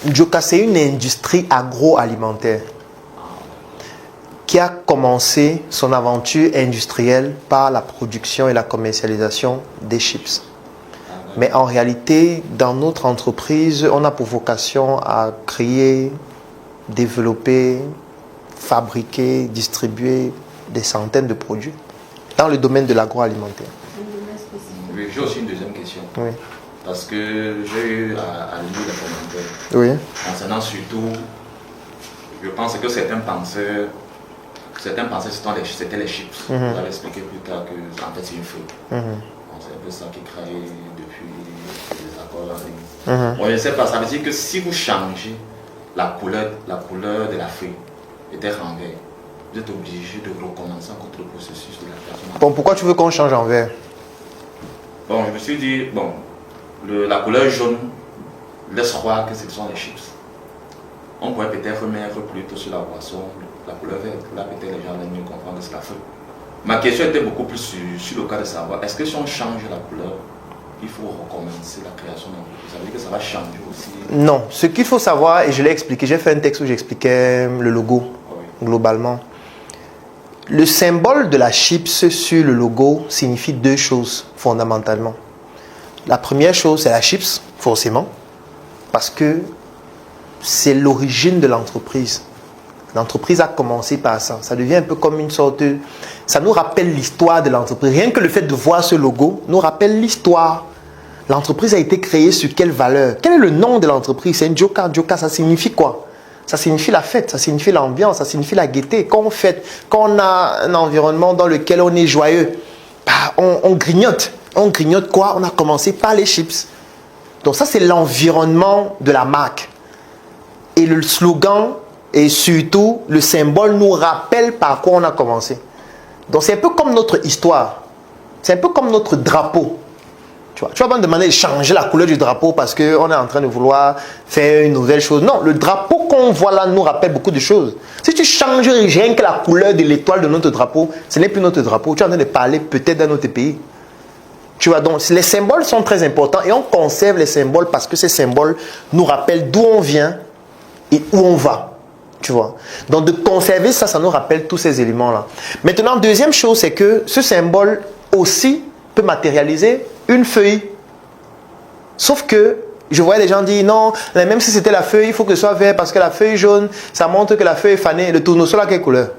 Djoka, c'est une industrie agroalimentaire qui a commencé son aventure industrielle par la production et la commercialisation des chips. Mais en réalité, dans notre entreprise, on a pour vocation à créer, développer, fabriquer, distribuer des centaines de produits dans le domaine de l'agroalimentaire. Oui, j'ai aussi une deuxième question. Oui. Parce que j'ai eu à lire les commentaires. Oui. Concernant surtout, je pense que certains pensaient que c'était les chips. Vous allez expliquer plus tard que en fait c'est une feuille. C'est un peu ça qui crée depuis les accords en ligne. Bon, je ne sais pas, ça veut dire que si vous changez la couleur de la feuille était en vert, vous êtes obligé de recommencer encore le processus de la création. Bon, pourquoi tu veux qu'on change en vert? Bon, je me suis dit, bon, la couleur jaune laisse croire que ce sont les chips. On pourrait peut-être mettre plutôt sur la boisson la couleur verte. Là, peut-être les gens allaient mieux comprendre que c'est la feuille. Ma question était beaucoup plus sur le cas de savoir, est-ce que si on change la couleur, il faut recommencer la création d'entreprise? Ça veut dire que ça va changer aussi? Non, ce qu'il faut savoir, et je l'ai expliqué, j'ai fait un texte où j'expliquais le logo, globalement. Le symbole de la chips sur le logo signifie deux choses fondamentalement. La première chose, c'est la chips, forcément, parce que c'est l'origine de l'entreprise. L'entreprise a commencé par ça. Ça devient un peu comme une sorte de... Ça nous rappelle l'histoire de l'entreprise. Rien que le fait de voir ce logo nous rappelle l'histoire. L'entreprise a été créée sur quelle valeur? Quel est le nom de l'entreprise? C'est un Djoka. Djoka, ça signifie quoi? Ça signifie la fête, ça signifie l'ambiance, ça signifie la gaieté. Quand on fête, quand on a un environnement dans lequel on est joyeux, bah, on grignote. On grignote quoi? On a commencé par les chips. Donc ça, c'est l'environnement de la marque. Et le slogan et surtout le symbole nous rappelle par quoi on a commencé. Donc c'est un peu comme notre histoire. C'est un peu comme notre drapeau. Tu vas pas me demander de changer la couleur du drapeau parce qu'on est en train de vouloir faire une nouvelle chose. Non, le drapeau qu'on voit là nous rappelle beaucoup de choses. Si tu changes rien que la couleur de l'étoile de notre drapeau, ce n'est plus notre drapeau. Tu es en train de parler peut-être d'un autre pays. Tu vois, donc les symboles sont très importants et on conserve les symboles parce que ces symboles nous rappellent d'où on vient et où on va. Tu vois. Donc de conserver ça, ça nous rappelle tous ces éléments-là. Maintenant, deuxième chose, c'est que ce symbole aussi peut matérialiser une feuille. Sauf que je voyais les gens dire non, même si c'était la feuille, il faut que ce soit vert parce que la feuille jaune, ça montre que la feuille est fanée. Le tournesol à quelle couleur?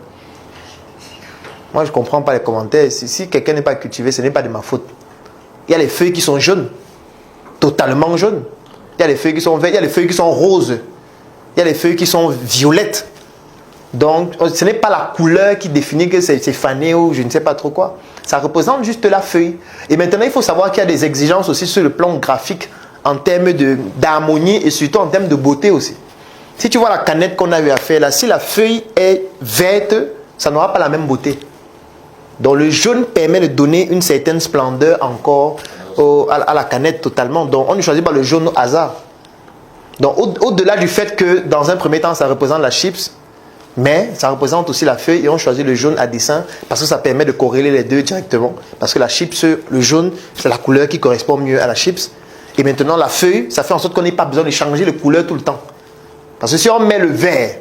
Moi, je ne comprends pas les commentaires. Si quelqu'un n'est pas cultivé, ce n'est pas de ma faute. Il y a les feuilles qui sont jaunes, totalement jaunes. Il y a les feuilles qui sont vertes, il y a les feuilles qui sont roses. Il y a les feuilles qui sont violettes. Donc, ce n'est pas la couleur qui définit que c'est fané ou je ne sais pas trop quoi. Ça représente juste la feuille. Et maintenant, il faut savoir qu'il y a des exigences aussi sur le plan graphique en termes d'harmonie et surtout en termes de beauté aussi. Si tu vois la canette qu'on a eu à faire là, si la feuille est verte, ça n'aura pas la même beauté. Donc, le jaune permet de donner une certaine splendeur encore à la canette totalement. Donc, on ne choisit pas le jaune au hasard. Donc, au-delà du fait que dans un premier temps, ça représente la chips, mais ça représente aussi la feuille et on choisit le jaune à dessin parce que ça permet de corréler les deux directement. Parce que la chips, le jaune, c'est la couleur qui correspond mieux à la chips. Et maintenant, la feuille, ça fait en sorte qu'on n'ait pas besoin de changer de couleur tout le temps. Parce que si on met le vert,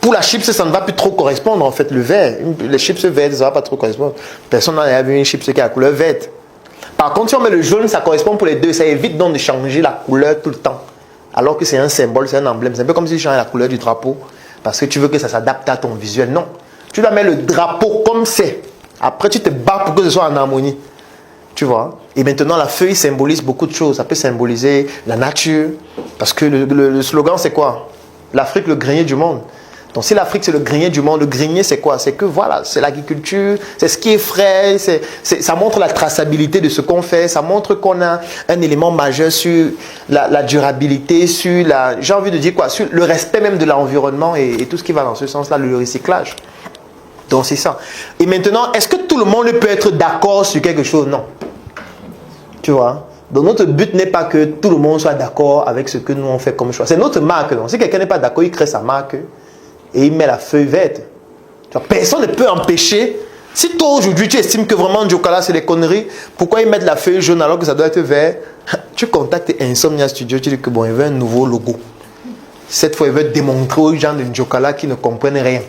pour la chips, ça ne va plus trop correspondre en fait, le vert. Les chips vertes, ça ne va pas trop correspondre. Personne n'a vu une chips qui a la couleur verte. Par contre, si on met le jaune, ça correspond pour les deux. Ça évite donc de changer la couleur tout le temps. Alors que c'est un symbole, c'est un emblème. C'est un peu comme si tu changeais la couleur du drapeau. Parce que tu veux que ça s'adapte à ton visuel. Non. Tu dois mettre le drapeau comme c'est. Après, tu te bats pour que ce soit en harmonie. Tu vois. Et maintenant, la feuille symbolise beaucoup de choses. Ça peut symboliser la nature. Parce que le slogan, c'est quoi? L'Afrique, le grenier du monde. Donc, si l'Afrique, c'est le grenier du monde, le grenier, c'est quoi? C'est que, voilà, c'est l'agriculture, c'est ce qui est frais, ça montre la traçabilité de ce qu'on fait, ça montre qu'on a un élément majeur sur la durabilité, sur j'ai envie de dire quoi? Sur le respect même de l'environnement et tout ce qui va dans ce sens-là, le recyclage. Donc, c'est ça. Et maintenant, est-ce que tout le monde peut être d'accord sur quelque chose? Non. Tu vois? Donc, notre but n'est pas que tout le monde soit d'accord avec ce que nous on fait comme choix. C'est notre marque. Non? Si quelqu'un n'est pas d'accord, il crée sa marque et il met la feuille verte. Personne ne peut empêcher Si toi aujourd'hui tu estimes que vraiment Jokala c'est des conneries, pourquoi ils mettent la feuille jaune alors que ça doit être vert? Tu contactes Insomnia Studio, tu dis que bon, il veut un nouveau logo. Cette fois, il veut démontrer aux gens de Jokala qui ne comprennent rien.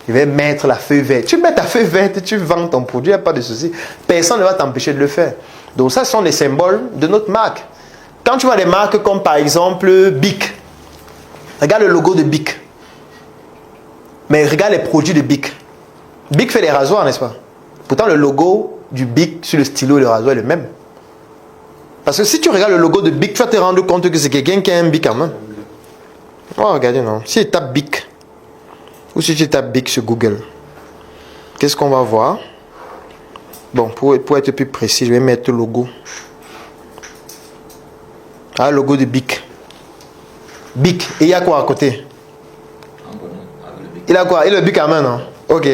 Il va mettre la feuille verte. Tu mets ta feuille verte, tu vends ton produit, il n'y a pas de souci. Personne ne va t'empêcher de le faire. Donc ça, ce sont les symboles de notre marque. Quand tu vois des marques comme par exemple Bic, regarde le logo de Bic. Mais regarde les produits de Bic. Bic fait des rasoirs, n'est-ce pas? Pourtant, le logo du Bic sur le stylo et le rasoir est le même. Parce que si tu regardes le logo de Bic, tu vas te rendre compte que c'est quelqu'un qui a un Bic en main. Oh, regardez, non. Si tu tapes Bic, ou si tu tapes Bic sur Google, qu'est-ce qu'on va voir? Bon, pour être plus précis, je vais mettre le logo. Ah, le logo de Bic. Bic. Et il y a quoi à côté? Il a quoi? Il a le Bic en main, non? Ok.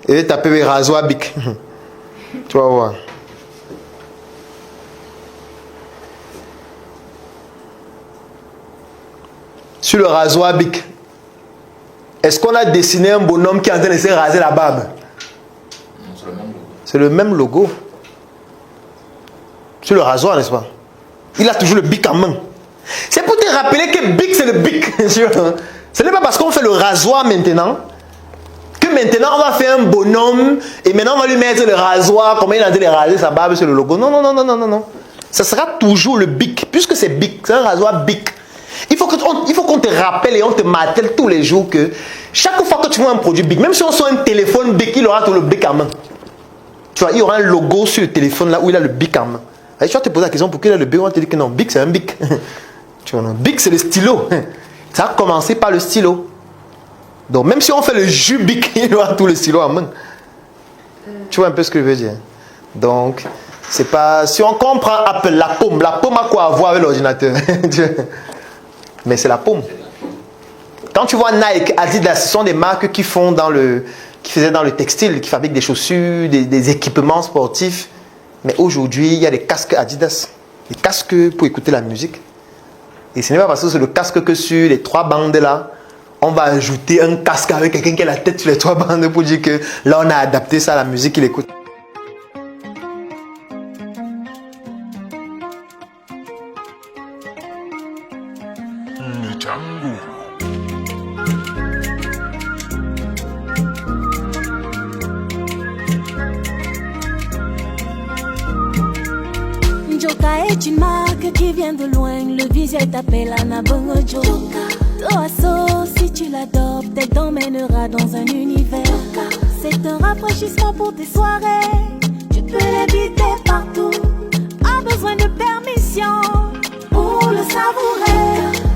Il va taper rasoir Bic. Tu vas voir. Sur le rasoir Bic, est-ce qu'on a dessiné un bonhomme qui est en train de se raser la barbe? C'est le même logo. C'est le même logo. Sur le rasoir, n'est-ce pas? Il a toujours le Bic en main. C'est pour te rappeler que Bic, c'est le Bic. Ce n'est pas parce qu'on fait le rasoir maintenant que maintenant on va faire un bonhomme et maintenant on va lui mettre le rasoir, comment il a dit de raser sa barbe sur le logo. Non, non, non, non, non, non, non. Ça sera toujours le Bic, puisque c'est Bic, c'est un rasoir Bic. Il faut qu'on te rappelle et on te martèle tous les jours que chaque fois que tu vois un produit Bic, même si on sort un téléphone Bic, il aura tout le Bic en main. Tu vois, il y aura un logo sur le téléphone là où il a le Bic en main. Et tu vas te poser la question pourquoi il a le Bic, on va te dire que non, Bic c'est un Bic. Tu vois, non, Bic c'est le stylo. Ça a commencé par le stylo. Donc même si on fait le jus Bic, il aura tout le stylo en main. Tu vois un peu ce que je veux dire. Donc, c'est pas... Si on comprend Apple, la paume a quoi à voir avec l'ordinateur? Mais c'est la paume. Quand tu vois Nike, Adidas, ce sont des marques qui faisaient dans le textile, qui fabriquent des chaussures, des équipements sportifs. Mais aujourd'hui, il y a des casques Adidas, des casques pour écouter la musique. Et ce n'est pas parce que c'est le casque que sur les 3 bandes là, on va ajouter un casque avec quelqu'un qui a la tête sur les 3 bandes pour dire que là on a adapté ça à la musique qu'il écoute. Joka est une marque qui vient de loin. Le visuel t'appelle Anabongo Joka. Toi, si tu l'adoptes, elle t'emmènera dans un univers. C'est un rafraîchissement pour tes soirées. Tu peux l'éviter partout. A besoin de permission pour le savourer.